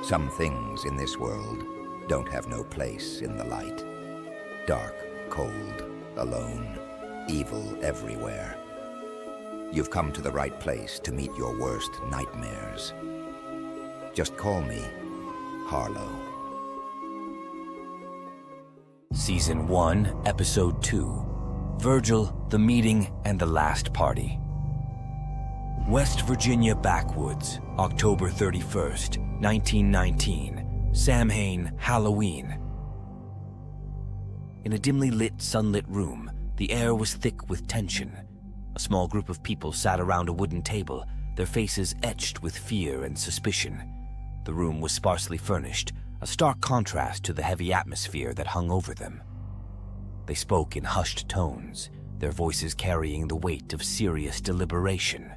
Some things in this world don't have no place in the light. Dark, cold, alone, evil everywhere. You've come to the right place to meet your worst nightmares. Just call me Harlow. Season 1, Episode 2, Virgil, the Meeting, and the Last Party. West Virginia Backwoods, October 31st, 1919, Samhain, Halloween. In a dimly lit, sunlit room, the air was thick with tension. A small group of people sat around a wooden table, their faces etched with fear and suspicion. The room was sparsely furnished, a stark contrast to the heavy atmosphere that hung over them. They spoke in hushed tones, their voices carrying the weight of serious deliberation.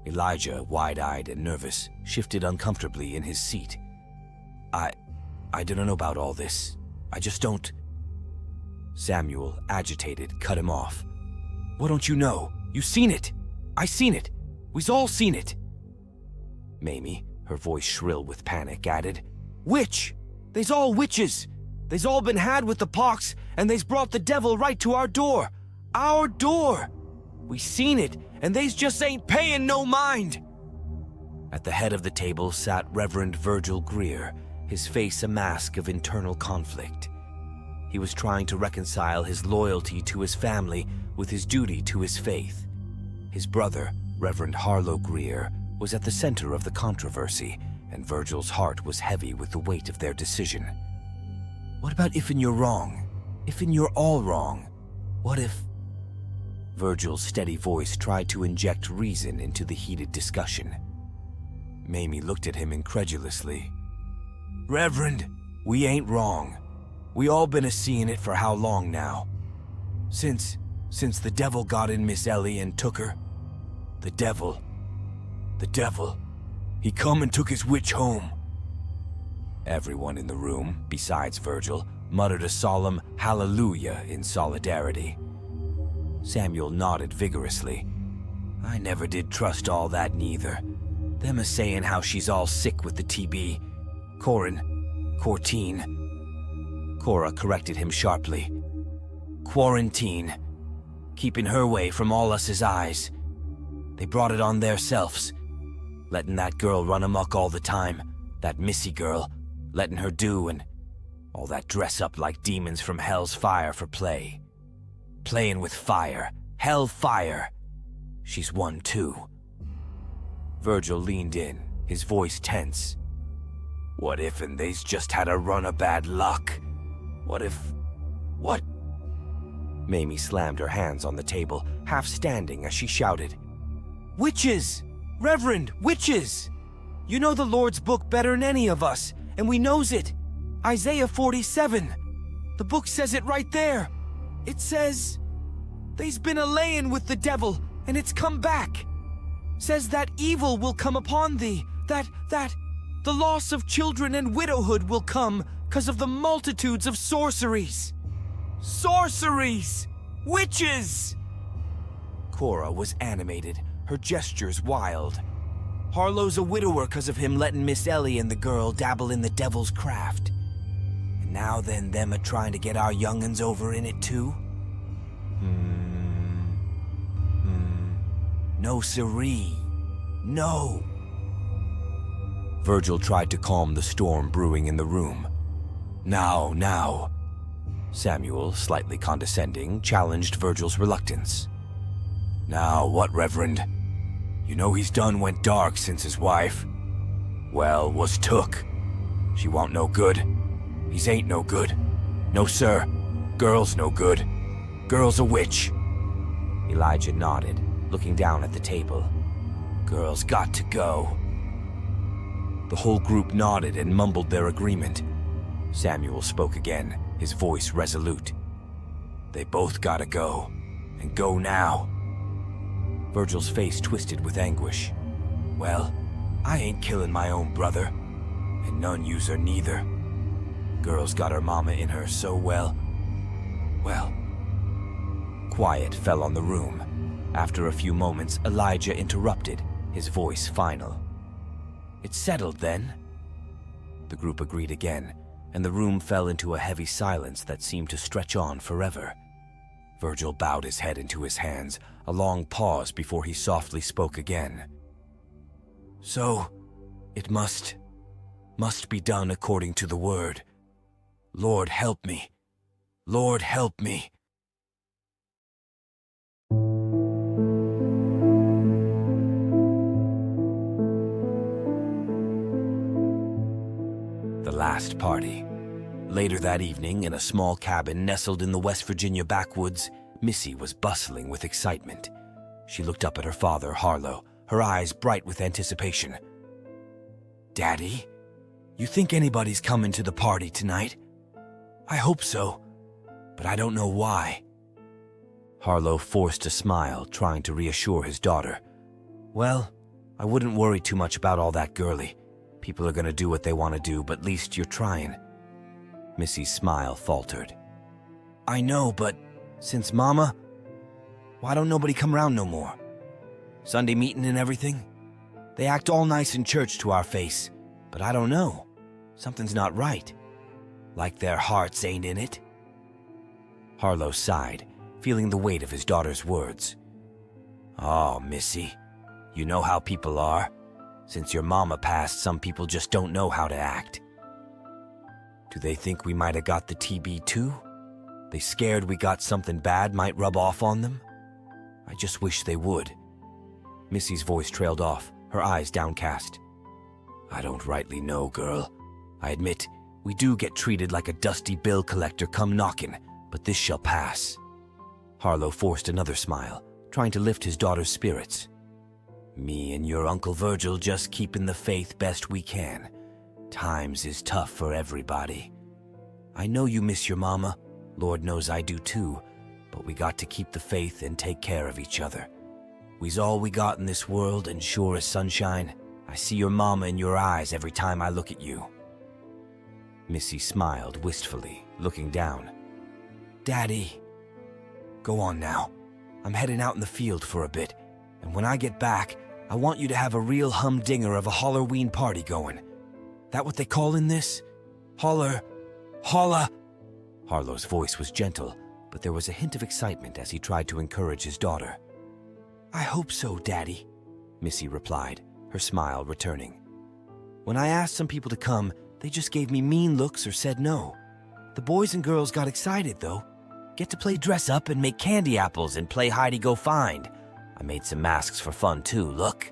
Elijah, wide-eyed and nervous, shifted uncomfortably in his seat. I don't know about all this. I just don't... Samuel, agitated, cut him off. What don't you know? You seen it. I seen it. We's all seen it. Mamie, her voice shrill with panic, added, Witch! They's all witches! They's all been had with the pox, and they's brought the devil right to our door! Our door! We seen it, and they's just ain't paying no mind! At the head of the table sat Reverend Virgil Greer, his face a mask of internal conflict. He was trying to reconcile his loyalty to his family with his duty to his faith. His brother, Reverend Harlow Greer, was at the center of the controversy, and Virgil's heart was heavy with the weight of their decision. What about if you're wrong? If you're all wrong? What if... Virgil's steady voice tried to inject reason into the heated discussion. Mamie looked at him incredulously. Reverend, we ain't wrong. We all been a-seeing it for how long now? Since the devil got in Miss Ellie and took her. The devil, he come and took his witch home. Everyone in the room, besides Virgil, muttered a solemn hallelujah in solidarity. Samuel nodded vigorously. I never did trust all that neither. Them a-saying how she's all sick with the TB. Quarantine. Cora corrected him sharply. Quarantine. Keeping her way from all us's eyes. They brought it on theirselves. Letting that girl run amok all the time. That Missy girl. Letting her do and all that dress up like demons from hell's fire for play. Playing with fire. Hell fire. She's one too. Virgil leaned in, his voice tense. What if and they's just had a run of bad luck? What? Mamie slammed her hands on the table, half standing as she shouted. Witches! Reverend, witches! You know the Lord's book better'n any of us, and we knows it. Isaiah 47. The book says it right there. It says, they's been a-layin' with the devil, and it's come back. Says that evil will come upon thee, that the loss of children and widowhood will come 'cause of the multitudes of sorceries. Sorceries! Witches! Cora was animated, her gestures wild. Harlow's a widower 'cause of him letting Miss Ellie and the girl dabble in the devil's craft. And now then them a-trying to get our young'uns over in it too? No siree. No. Virgil tried to calm the storm brewing in the room. Now. Samuel, slightly condescending, challenged Virgil's reluctance. Now, what, Reverend? You know he's done went dark since his wife. Well, was took. She wa'n't no good. He's ain't no good. No, sir. Girl's no good. Girl's a witch. Elijah nodded, looking down at the table. Girl's got to go. The whole group nodded and mumbled their agreement. Samuel spoke again, his voice resolute. They both gotta go, and go now. Virgil's face twisted with anguish. Well, I ain't killing my own brother, and none yous are neither. Girl's got her mama in her so well. Quiet fell on the room. After a few moments, Elijah interrupted, his voice final. It's settled then? The group agreed again, and the room fell into a heavy silence that seemed to stretch on forever. Virgil bowed his head into his hands, a long pause before he softly spoke again. "So, it must be done according to the word. Lord, help me. Lord, help me." The last party. Later that evening, in a small cabin nestled in the West Virginia backwoods, Missy was bustling with excitement. She looked up at her father, Harlow, her eyes bright with anticipation. "Daddy, you think anybody's coming to the party tonight?" "I hope so, but I don't know why." Harlow forced a smile, trying to reassure his daughter. "Well, I wouldn't worry too much about all that, girlie. People are going to do what they want to do, but at least you're trying." Missy's smile faltered. "I know, but since Mama, why don't nobody come around no more? Sunday meeting and everything? They act all nice in church to our face, but I don't know. Something's not right. Like their hearts ain't in it." Harlow sighed, feeling the weight of his daughter's words. "Oh, Missy, you know how people are. Since your mama passed, some people just don't know how to act. Do they think we might have got the TB too? They scared we got something bad might rub off on them? I just wish they would." Missy's voice trailed off, her eyes downcast. "I don't rightly know, girl. I admit, we do get treated like a dusty bill collector come knocking, but this shall pass." Harlow forced another smile, trying to lift his daughter's spirits. "Me and your Uncle Virgil just keeping the faith best we can. Times is tough for everybody. I know you miss your mama. Lord knows I do too. But we got to keep the faith and take care of each other. We's all we got in this world, and sure as sunshine, I see your mama in your eyes every time I look at you." Missy smiled wistfully, looking down. "Daddy, go on now. I'm heading out in the field for a bit, and when I get back, I want you to have a real humdinger of a Halloween party going. That what they call in this? Holla. Harlow's voice was gentle, but there was a hint of excitement as he tried to encourage his daughter. "I hope so, Daddy," Missy replied, her smile returning. "When I asked some people to come, they just gave me mean looks or said no. The boys and girls got excited, though. Get to play dress up and make candy apples and play hide-go-find. I made some masks for fun, too, look."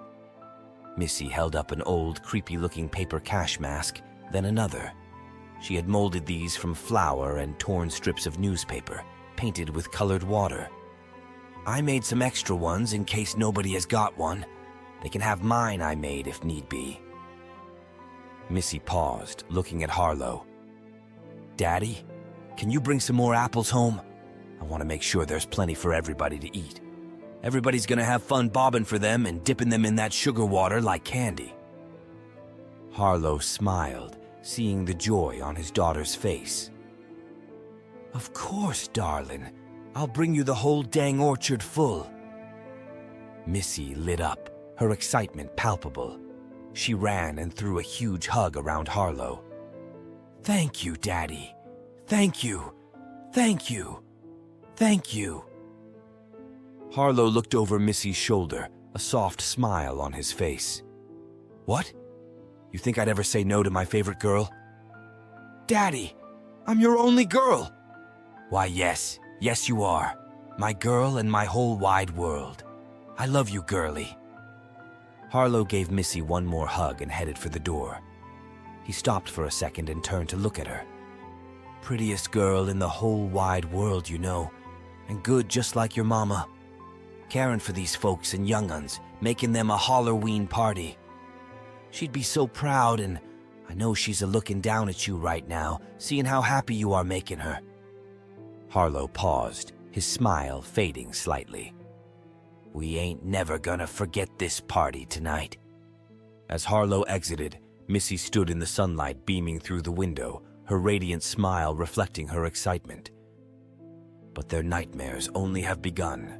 Missy held up an old, creepy-looking paper cash mask, then another. She had molded these from flour and torn strips of newspaper, painted with colored water. "I made some extra ones in case nobody has got one. They can have mine I made if need be." Missy paused, looking at Harlow. "Daddy, can you bring some more apples home? I want to make sure there's plenty for everybody to eat. Everybody's gonna have fun bobbing for them and dipping them in that sugar water like candy." Harlow smiled, seeing the joy on his daughter's face. "Of course, darling. I'll bring you the whole dang orchard full." Missy lit up, her excitement palpable. She ran and threw a huge hug around Harlow. "Thank you, Daddy. Thank you. Thank you. Thank you." Harlow looked over Missy's shoulder, a soft smile on his face. "What? You think I'd ever say no to my favorite girl?" "Daddy, I'm your only girl." "Why, yes. Yes, you are. My girl and my whole wide world. I love you, girlie." Harlow gave Missy one more hug and headed for the door. He stopped for a second and turned to look at her. "Prettiest girl in the whole wide world, you know, and good just like your mama. Caring for these folks and young-uns, making them a Halloween party. She'd be so proud, and I know she's a-looking down at you right now, seeing how happy you are making her." Harlow paused, his smile fading slightly. "We ain't never gonna forget this party tonight." As Harlow exited, Missy stood in the sunlight beaming through the window, her radiant smile reflecting her excitement. But their nightmares only have begun.